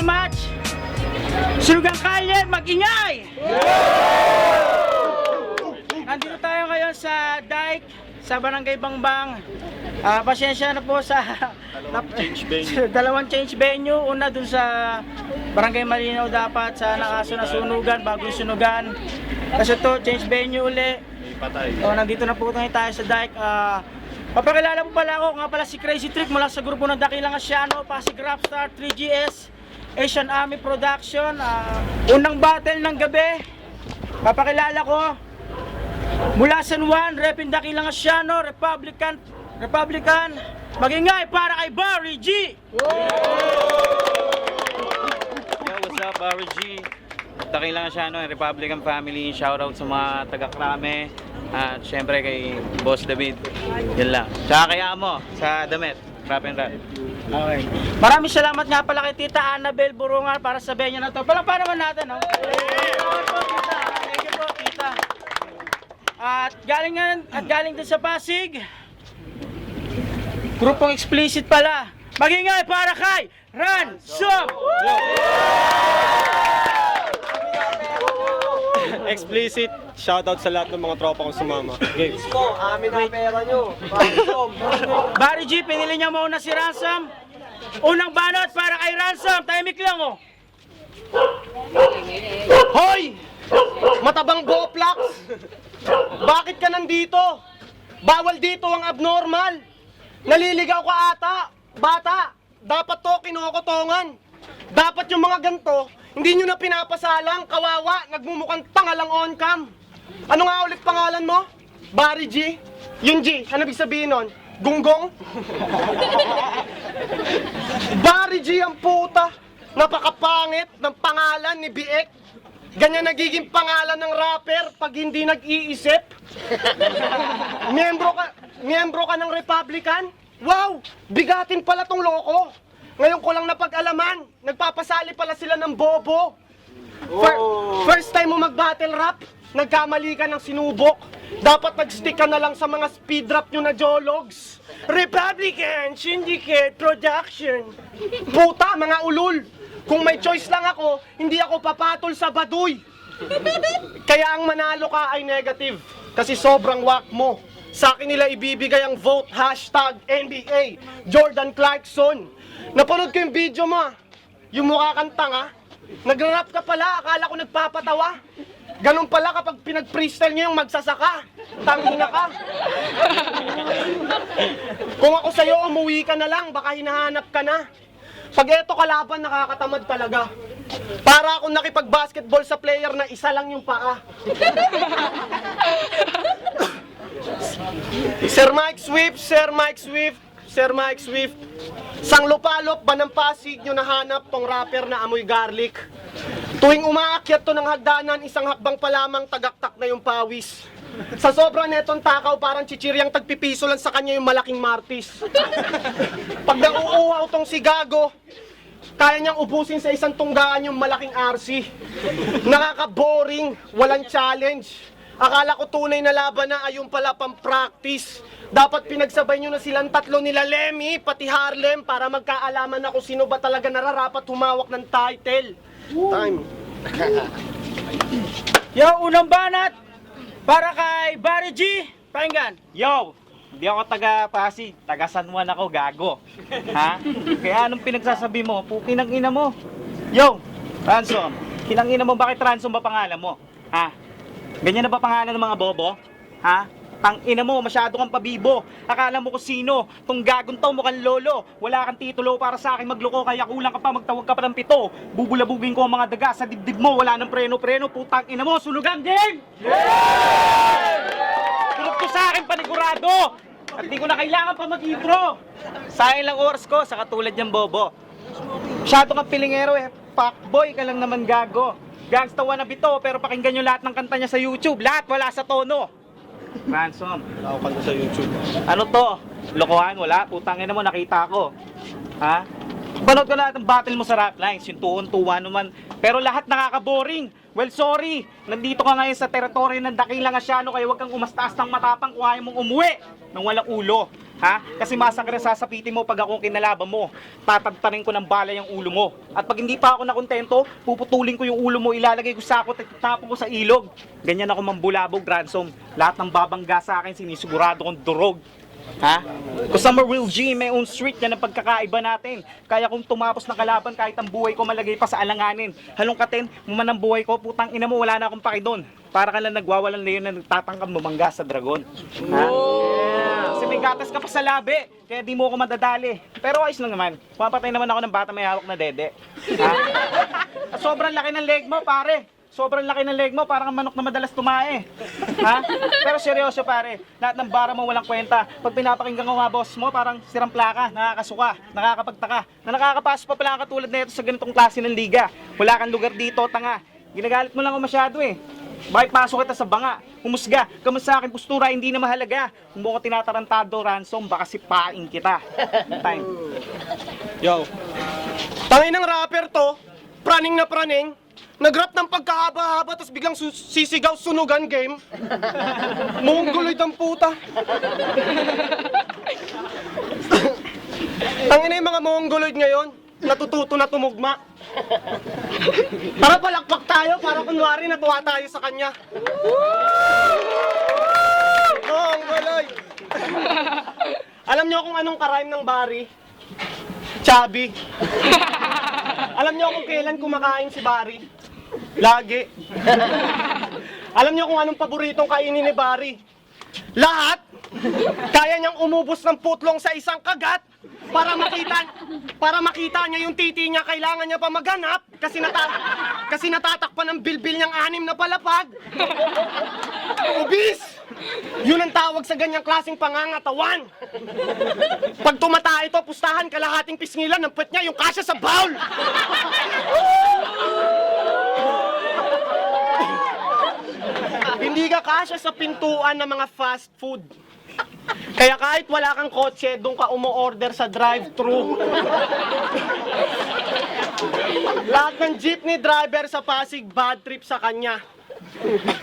much. Sunugang Kalye, mag-ingay! Nandito tayo ngayon sa Dike, sa Barangay Bangbang. Pasensya na po sa dalawang change venue. Una dun sa Barangay Malinaw dapat sa nakaso na sunugan, bagong sunugan. Kasi to change venue uli. Nandito na po tayo sa Dike. Papakilala po pala ako, nga pala si Crazy Trick mula sa grupo ng Dakilang Asiano, Pasig Rapstar, 3GS, Asian Army Production. Unang battle ng gabi. Papakilala ko mula San Juan, Repin Dakilang Asiano, Republican. Mag-ingay para kay Barry G! Yo, what's up, Barry G? Dakilang Asiano, Republican family. Shoutout sa mga taga-Krame. At syempre kay Boss David. Yan lang. Tsaka kay Amo sa damit. Rap and rap. Okay. Maraming salamat nga pala kay Tita Annabel Burungan para sa venue na to. Palakpakan naman natin, no? Thank you po, Tita. At galing din sa Pasig. Grupong Explicit pala. Mag-ingay para kay Ransom! Explicit, shoutout sa lahat ng mga tropa kong sumama. Game. Amin ang pera nyo. Barry G, pinili niya muna si Ransom. Unang banat para kay Ransom. Tahimik lang, oh. Hoy! Matabang Boplax! Bakit ka nandito? Bawal dito ang abnormal. Naliligaw ka ata. Bata, dapat to kinukotongan. Dapat yung mga ganto, hindi nyo na pinapasalang, kawawa, nagmumukhang tangalang on-cam. Ano nga ulit pangalan mo? Barry G? Yung G, ano ibig sabihin nun? Gunggong? Barry G ang puta. Napakapangit ng pangalan ni Biek. Ganyan nagiging pangalan ng rapper pag hindi nag-iisip. Miyembro ka ng Republican? Wow! Bigatin pala tong loko. Ngayon ko lang napag-alaman, nagpapasali pala sila ng bobo. First time mo mag-battle rap, nagkamali ka ng sinubok. Dapat nag-stick ka na lang sa mga speed rap nyo na jologs. Republican Syndicate Production. Puta, mga ulul. Kung may choice lang ako, hindi ako papatol sa baduy. Kaya ang manalo ka ay negative. Kasi sobrang wak mo. Sa akin nila ibibigay ang vote, hashtag NBA, Jordan Clarkson. Napanood ko yung video mo, yung mukha kang tanga. Nag-rap ka pala, akala ko nagpapatawa. Ganun pala kapag pinag-freestyle niyo yung magsasaka. Tangina ka. Kung ako sa'yo, umuwi ka na lang, baka hinahanap ka na. Pag eto kalaban, nakakatamad talaga. Para akong nakipag-basketball sa player na isa lang yung paa. Sir Mike Swift. Sang lupalop ba ng Pasig nyo nahanap tong rapper na amoy garlic? Tuwing umaakyat to ng hagdanan, isang hakbang pa lamang tagaktak na yung pawis. Sa sobrang netong takaw, parang chichiryang tagpipiso lang sa kanya yung malaking martis. Pag nauuhaw tong si Gago, kaya niyang ubusin sa isang tunggaan yung malaking RC. Nakaka-boring, walang challenge. Akala ko tunay na laban na, ayun pala pang practice. Dapat pinagsabay nyo na silang tatlo nila Lemmy, pati Harlem, para magkaalaman na kung sino ba talaga nararapat humawak ng title. Time. Yo, unang banat para kay Barry G. Pakinggan. Yo! Hindi ako taga Pasig, taga San Juan ako, gago. Ha? Kaya anong pinagsasabi mo? Pukin ang ina mo. Yo! Ransom, kinang ina mo, bakit Ransom ba pangalan mo? Ha? Ganyan na ba pangalan ng mga bobo? Ha? Tang ina mo, masyado kang pabibo. Akala mo kung sino? Tong gagong to, mukhang lolo. Wala kang titulo para sa akin magloko, kaya kulang ka pa, magtawag ka pa ng 7. Bubulabugin ko ang mga daga sa dibdib mo, wala nang preno-preno. Putang ina mo, sunugan din! Tulog ko sa akin, panigurado! At di ko na kailangan pa mag-intro. Sayang lang oras ko sa katulad niyang bobo. Masyado kang pilingero eh. Fuckboy ka lang naman, gago. Gangsta wannabe to, pero pakinggan nyo lahat ng kanta niya sa YouTube. Lahat wala sa tono. Ransom. Wala ako kanta sa YouTube. Ano to? Lokohan? Wala? Putangin mo, nakita ko. Ha? Panood ko lahat ng battle mo sa rap lines. Yung tuon-tuwa naman. Pero lahat nakaka-boring. Well, sorry. Nandito ka ngayon sa teritoryo ng Dakilang Asyano, kaya huwag kang umastaas ng matapang kung ayaw mong umuwi ng walang ulo. Ha? Kasi masakre sasapitin mo pag ako kinalaban mo. Tatagtarin ko ng bala yung ulo mo. At pag hindi pa ako nakontento, puputulin ko yung ulo mo, ilalagay ko sa akot at itapon ko sa ilog. Ganyan ako mambulabog, Ransom. Lahat ng babangga sa akin, sinisigurado kong durog. Ha? Kasama Real G, may own street, yan ang pagkakaiba natin. Kaya kung tumapos ng kalaban, kahit ang buhay ko malagay pa sa alanganin. Halongkatin, muman ang buhay ko, putang ina mo, wala na akong paki doon. Para ka lang nagwawalan na yun na nagtatangkang bumangga sa dragon. Ha? Kasi may gatas ka pa sa labi, kaya di mo ako madadali. Pero ayos lang naman, pumapatay naman ako ng bata may hawak na dede. Ha? At sobrang laki ng leg mo, pare. Sobrang laki ng leg mo, parang ang manok na madalas tumae. Ha? Pero seryoso pare, lahat ng bara mo walang kwenta. Pag pinapakinggan ko nga boss mo, parang sirang plaka, nakakasuka, nakakapagtaka. Na nakakapasok pa pala ang katulad na ito sa ganitong klase ng liga. Wala kang lugar dito, tanga. Ginagalit mo lang ako masyado eh. Bakit pasok kita sa banga? Humusga, kamu sa akin postura, hindi na mahalaga. Kung mo ko tinatarantado, Ransom, baka sipain kita. Time. Yo. Tangin ng rapper to, praning na praning. Nag-rap ng pagkahaba-haba, tapos biglang sisigaw sunugan game. Mongoloid ang puta. Tangina yung mga mongoloid ngayon, natututo na tumugma. Para palakpak tayo, para kunwari natuwa tayo sa kanya. Mongoloid! Alam niyo kung anong karime ng Bari? Chubby. Alam niyo kung kailan kumakain si Bari? Lagi. Alam niyo kung anong paboritong kainin ni Bari? Lahat. Kaya niyang umubos ng putlong sa isang kagat para makita niya yung titi niya. Kailangan niya pa maghanap kasi natatakpan ng bilbil niyang 6 na palapag. Ubis! Yun ang tawag sa ganyang klaseng pangangatawan. Pag tumata ito, pustahan, kalahating pisngilan ng puwet niya yung kasya sa bowl. Hindi ka kasya sa pintuan ng mga fast food. Kaya kahit wala kang kotse, doon ka umu-order sa drive-thru. Lahat ng jeepney driver sa Pasig, bad trip sa kanya.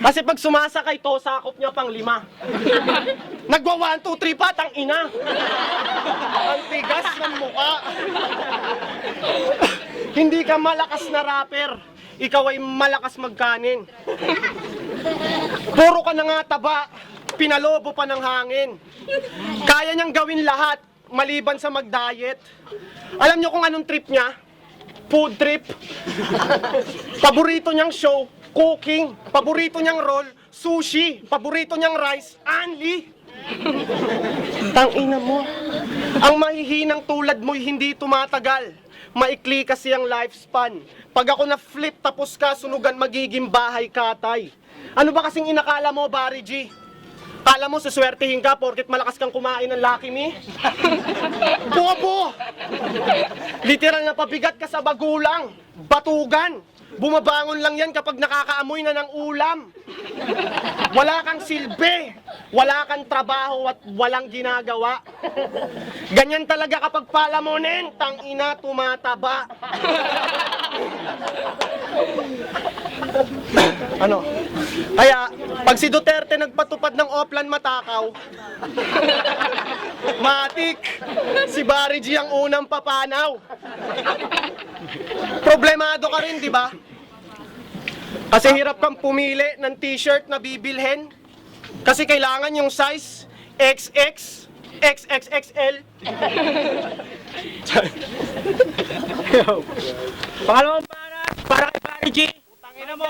Kasi pag sumasakay to, sakop niya pang 5. Nagwa 1, 2, 3 pa, tang ina. Ang tigas ng mukha. Hindi ka malakas na rapper. Ikaw ay malakas magkanin. Puro ka na nga taba, pinalobo pa ng hangin. Kaya niyang gawin lahat, maliban sa mag-diet. Alam niyo kung anong trip niya? Food trip. Paborito niyang show, cooking. Paborito niyang roll, sushi. Paborito niyang rice, anli. Tangina mo. Ang mahihinang tulad mo'y hindi tumatagal. Maikli kasi ang lifespan. Pag ako na-flip tapos ka, sunugan magiging bahay katay. Ano ba kasing inakala mo, Barry G? Kala mo suswertihin ka porket malakas kang kumain ng Lucky Me? Bobo! Literal na pabigat ka sa bagulang, batugan. Bumabangon lang yan kapag nakakaamoy na ng ulam. Wala kang silbi, wala kang trabaho at walang ginagawa. Ganyan talaga kapag palamunin, tangina tumataba. Ano? Kaya, pag si Duterte nagpatupad ng Oplan Matakaw, matik, si Barry G ang unang papanaw. Problemado ka rin, di ba? Kasi hirap kang pumili ng t-shirt na bibilhin. Kasi kailangan yung size XX, XXXL. Pangalawang para kay Barry G. Tangina mo.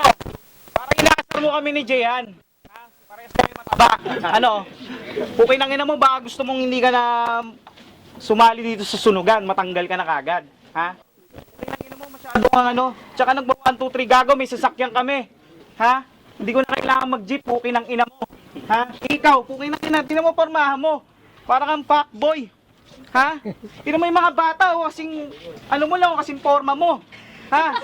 Parang inaasar mo kami ni Jayan. Ha? Parehas kami mataba. Ano? Okay nang ina mo, baka gusto mong hindi ka na sumali dito sa sunugan, matanggal ka na kagad. Ha? Okay nang ina mo, masyado kang ano. Tsaka nagba 1, 2, 3 gago, may sasakyan kami. Ha? Hindi ko na kailangan mag-jeep, okay nang ina mo. Ha? Ikaw, okay nang ina, tinan mo pormahan mo. Parang kang fuckboy. Ha? Tinan mo yung mga bata, o kasing, ano mo lang, o kasing forma mo. Ha?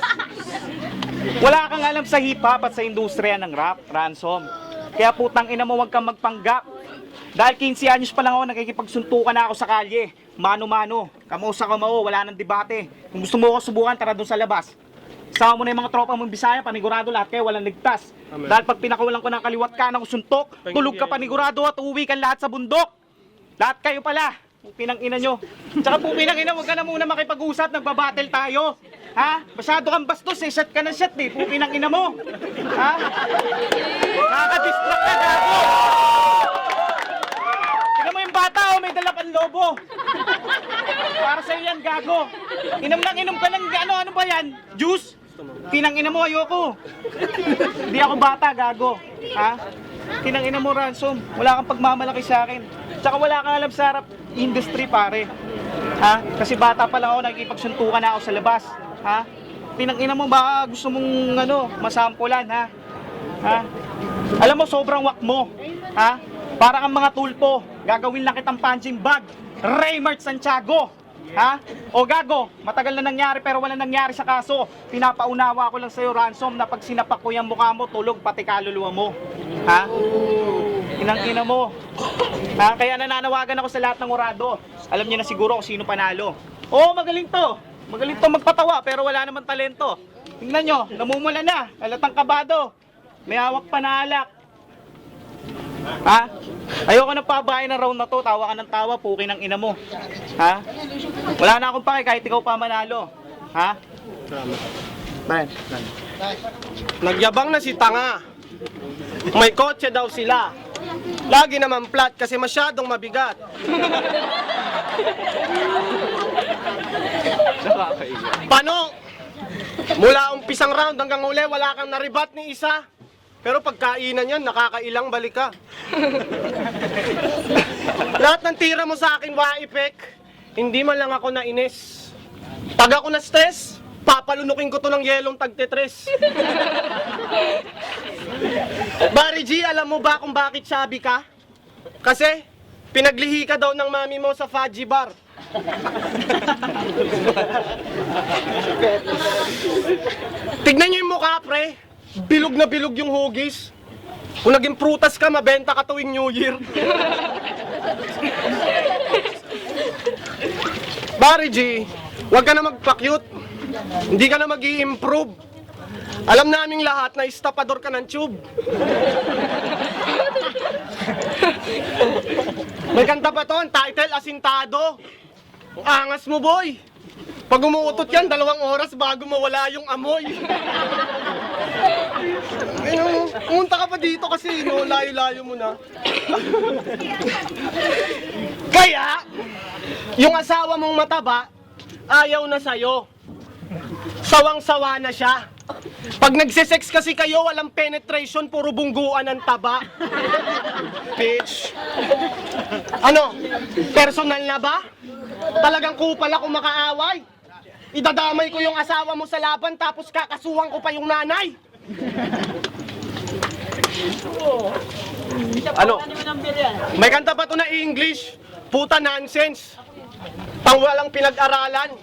Wala kang alam sa hip-hop at sa industriya ng rap, Ransom. Kaya putang ina mo, huwag kang magpanggap. Dahil 15 anyos pa lang ako, nakikipagsuntukan na ako sa kalye. Mano-mano. Kamao sa kamao, wala nang debate. Kung gusto mo ako subukan, tara doon sa labas. Sama mo na yung mga tropa mong Bisaya, panigurado lahat kayo, walang ligtas. Amen. Dahil pag pinakawalan ko ng kaliwat ka ng suntok, tulog ka panigurado at uuwi ka lahat sa bundok. Lahat kayo pala, pinang ina nyo. Tsaka po pinang ina, huwag ka na muna makipag-usap, nagbabattle tayo. Ha? Masyado kang bastos eh, shot ka ng shot eh, pinang ina mo. Ha? Nakaka-distract ka, gago. Tingnan mo yung bata, oh, may dala pang lobo. Para sa'yo yan, gago. Inom ka ng ano ba yan? Juice? Pinang-ina mo, ayoko. Hindi ako bata, gago. Ha? Pinang-ina mo, Ransom. Wala kang pagmamalaki sa akin. Tsaka wala kang alam sa harap industry, pare. Ha? Kasi bata pa lang ako, nakikipagsuntukan na ako sa labas. Ha? Pinang-ina mo, baka gusto mong masampulan, ha? Ha? Alam mo, sobrang wak mo. Ha? Para kang mga tulpo. Gagawin lang kitang punching bag. Raymart Santiago. Ha? O gago, matagal na nangyari pero wala nangyari sa kaso. Pinapaunawa ko lang sa'yo, Ransom, na pag sinapak ko yung mukha mo, tulog pati kaluluwa mo. Ha? Inang-ina mo. Ha? Kaya nananawagan ako sa lahat ng orado. Alam niyo na siguro kung sino panalo. Oo, magaling to. Magaling to magpatawa pero wala naman talento. Tingnan nyo, namumula na. Halatang kabado. May hawak pa na alak. Ha? Ayoko na pabahay ng round na to, tawa ka ng tawa, puki ng ina mo. Ha? Wala na akong pake kahit ikaw pa manalo. Ha? Man. Nagyabang na si Tanga. May kotse daw sila. Lagi naman flat kasi masyadong mabigat. Paano? Mula umpisang round hanggang uli, wala kang naribat ni isa. Pero pagkainan yan, nakakailang balik ka. Lahat ng tira mo sa akin, Waipek, hindi man lang ako nainis. Pag ako na-stress, papalunukin ko to ng yelong tagtetres. Barry G, alam mo ba kung bakit sabi ka? Kasi, pinaglihi ka daw ng mami mo sa Fudgy Bar. Tignan niyo yung mukha, pre. Bilog na bilog yung hugis. Kung naging prutas ka, mabenta ka tuwing New Year. Barry G, huwag ka na magpa-cute. Hindi ka na mag-i-improve. Alam naming lahat na istapador ka ng tube. May kanta pa to, ang title, Asintado. Ang angas mo, boy. Pag umuutot yan, 2 oras bago mawala yung amoy. Ayun, pumunta ka pa dito kasi no, layo-layo mo na. Kaya, yung asawa mong mataba, ayaw na sa'yo. Sawang-sawa na siya. Pag nagsisex kasi kayo, walang penetration, puro bungguan ng taba. Bitch. Ano? Personal na ba? Talagang kupal ako makaaway. Idadamay ko yung asawa mo sa laban tapos kakasuhan ko pa yung nanay. Ano? May kanta pa to na English. Puta nonsense. Pang walang pinag-aralan.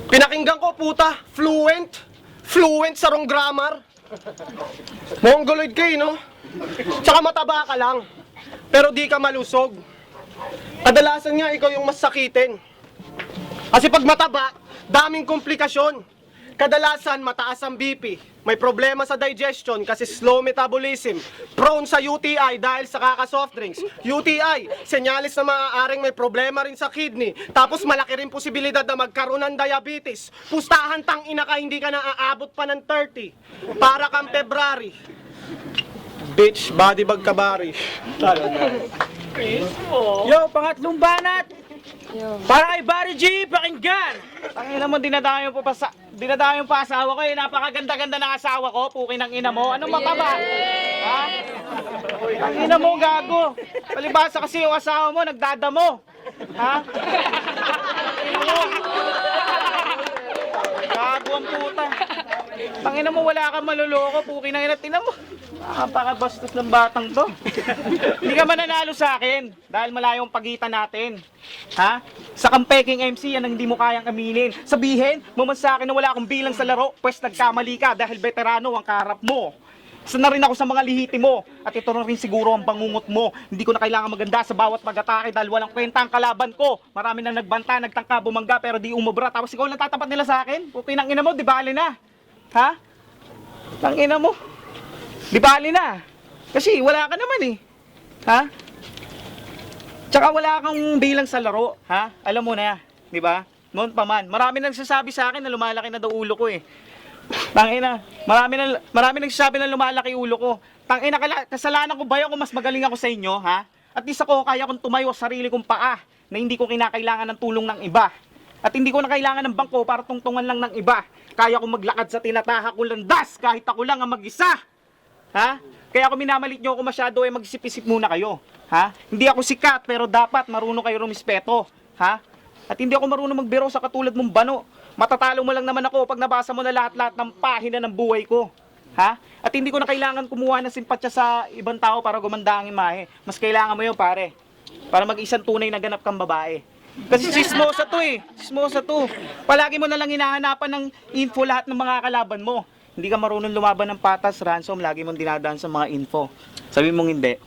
Pinakinggan ko puta, fluent. Fluent sa wrong grammar. Mongoloid kayo, no? Tsaka mataba ka lang. Pero di ka malusog. Kadalasan nga ikaw yung mas sakitin. Kasi pag mataba, daming komplikasyon. Kadalasan, mataas ang BP. May problema sa digestion kasi slow metabolism. Prone sa UTI dahil sa kaka-soft drinks. UTI, senyalis na maaaring may problema rin sa kidney. Tapos malaki rin posibilidad na magkaroon ng diabetes. Pustahan tang ina ka, hindi ka na aabot pa ng 30. Para kang February. Bitch, body bag ka bari. Yo, pangatlong banat! Para kay Barry G, pakinggan! Tangina mo, dinadayo pa asawa ko eh. Napakaganda-ganda ng asawa ko, puki ng ina mo. Anong mataba? Ha? Ang ina mo, gago. Palibasa kasi yung asawa mo, nagdadamo. Ha? Ina mo. Gago ang puta. Tangina mo, wala kang maluloko, puki ng ina. Tingnan mo. Napakabastos ng batang to. Hindi ka mananalo sa akin dahil malayo ang pagitan natin. Ha? Sa kampeking MC, yan ang hindi mo kayang aminin. Sabihin mo man sa akin na wala akong bilang sa laro, pues nagkamali ka dahil veterano ang kaharap mo. Isa na rin ako sa mga lihiti mo. At ito na rin siguro ang bangungot mo. Hindi ko na kailangan maganda sa bawat pag-atake dahil walang kwenta ang kalaban ko. Marami nang nagbanta, nagtangka, bumangga pero di umubra. Tapos ikaw lang tatapat nila sa akin? Pukin ang ina mo, di bali na. Ha? Tang ina mo. Di bali na. Kasi wala ka naman eh. Ha? Tsaka wala kang bilang sa laro, ha? Alam mo na, di ba? Noon pa man. Marami nagsasabi sa akin na lumalaki na daw ulo ko eh. Tangina, marami nagsasabi na lumalaki ulo ko. Tangina, kasalanan ko ba yun kung mas magaling ako sa inyo, ha? At least ako kaya kong tumayo sa sarili kong paa na hindi ko kinakailangan ng tulong ng iba. At hindi ko na kailangan ng bangko para tungtungan lang ng iba. Kaya kong maglakad sa tinatahak ko landas kahit ako lang ang mag-isa. Ha? Kaya kung minamalit nyo ako masyado ay mag-isip-isip muna kayo. Ha? Hindi ako sikat pero dapat marunong kayo rumispeto. Ha? At hindi ako marunong magbiro sa katulad mong bano. Matatalo mo lang naman ako pag nabasa mo na lahat-lahat ng pahina ng buhay ko. Ha? At hindi ko na kailangan kumuha ng simpatya sa ibang tao para gumanda ang imahe. Mas kailangan mo yun, pare. Para mag-isang tunay na ganap kang babae. Kasi sismosa to eh. Sismosa to. Palagi mo na lang hinahanapan ng info lahat ng mga kalaban mo. Hindi ka marunong lumaban ng patas, Ransom. Lagi mong dinadaan sa mga info. Sabi mong hindi.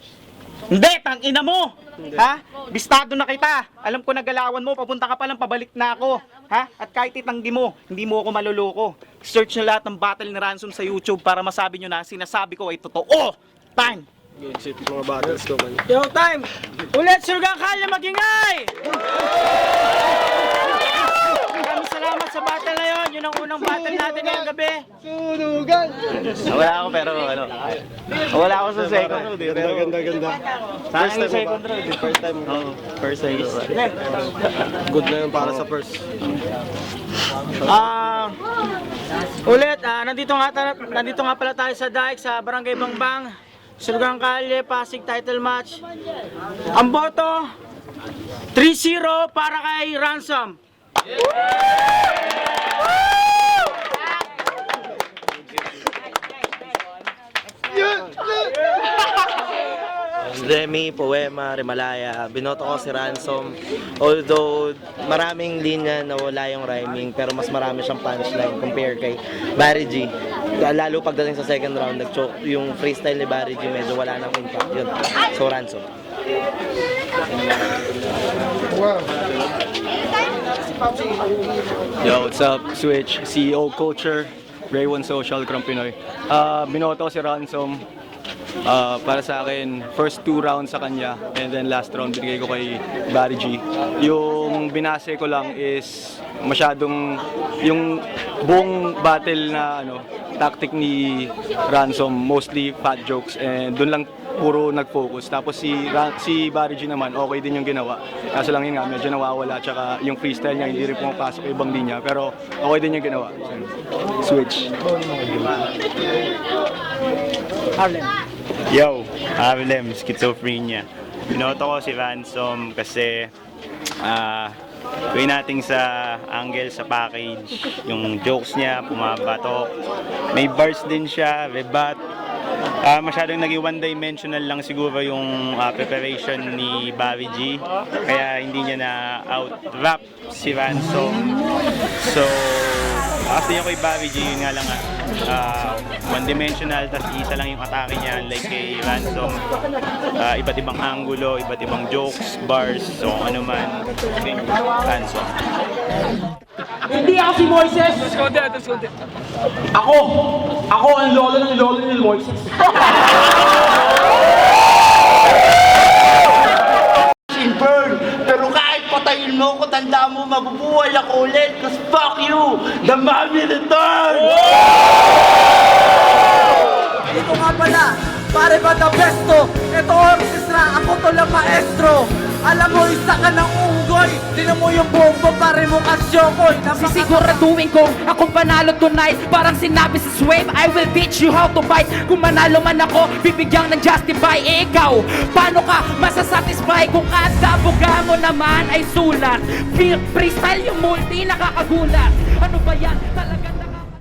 Hindi! Tangina mo! Ha? Bistado na kita. Alam ko na galawan mo. Papunta ka pa lang, pabalik na ako. Ha? At kahit itanggi mo, hindi mo ako maluloko. Search na lahat ng battle ni Ransom sa YouTube para masabi nyo na sinasabi ko ay totoo. Time! Exit mga battles ko man. Yo, time! Ulit, Surgang Kalye, magingay! Maraming salamat sa battle na yun. Yun ang unang battle natin ngayong gabi. Sunugan! Wala ako pero ano. Wala ako sa second round. Ganda. First time second round. First time. First time. Good na yun para sa first. Ulit, nandito nga pala tayo sa Dike, sa Barangay Bangbang. Surgang Kalye, Pasig title match. Ang boto, 3-0 para kay Ransom. Remy, Poema, Remalaya, binoto ko si Ransom. Although maraming linya na wala yung rhyming, pero mas marami siyang punchline compare kay Barry G. Lalo pagdating sa second round, nag-choke yung freestyle ni Barry G, medyo wala nang impact yun. So Ransom. Yo, what's up? Switch, CEO, Culture, Ray One Social, Krong Pinoy. Binoto ko si Ransom. Para sa akin, first 2 rounds sa kanya and then last round binigay ko kay Barry G. Yung binase ko lang is masyadong yung buong battle na tactic ni Ransom, mostly fat jokes and doon lang puro nag-focus. Tapos si Barry G naman, okay din yung ginawa. Kaso lang yun nga, medyo nawawala. Tsaka yung freestyle niya, hindi rin pumapasok yung ibang linya. Pero okay din yung ginawa. Switch. Harlem. Yo, Harlem, Schizophrenia. Binoto ko si Ransom kasi gawin natin sa angle sa package. Yung jokes niya, pumabatok. May bars din siya, rebat. Masyadong naging one-dimensional lang siguro yung preparation ni Barry G. Kaya hindi niya na out-rap si Ransom. So, kasi yung kay Barry G, yun nga lang one-dimensional, tas isa lang yung atake niya, like kay Ransom. Iba't ibang angulo, iba't ibang jokes, bars, so ano man, Ransom. Hindi ako si Moises. Ako ang lolo ni Moises. Burn. Pero kahit patayin mo ko, tanda mo, mabubuhay ako ulit. Cause fuck you, the mommy return! Dito nga pala, pare ba the besto? Ito orchestra, ako to lang maestro. Alam mo, isa ka ng unggoy. Tinan mo yung bombo, pare mo kasyokoy. Sisiguraduhin ko akong panalo tonight. Parang sinabi sa Swave, I will teach you how to fight. Kung manalo man ako, bibigyang ng justify. Ikaw, paano ka masasatisfy kung kada buga mo naman ay sulat? Freestyle yung multi, nakakagulat. Ano ba yan? Talaga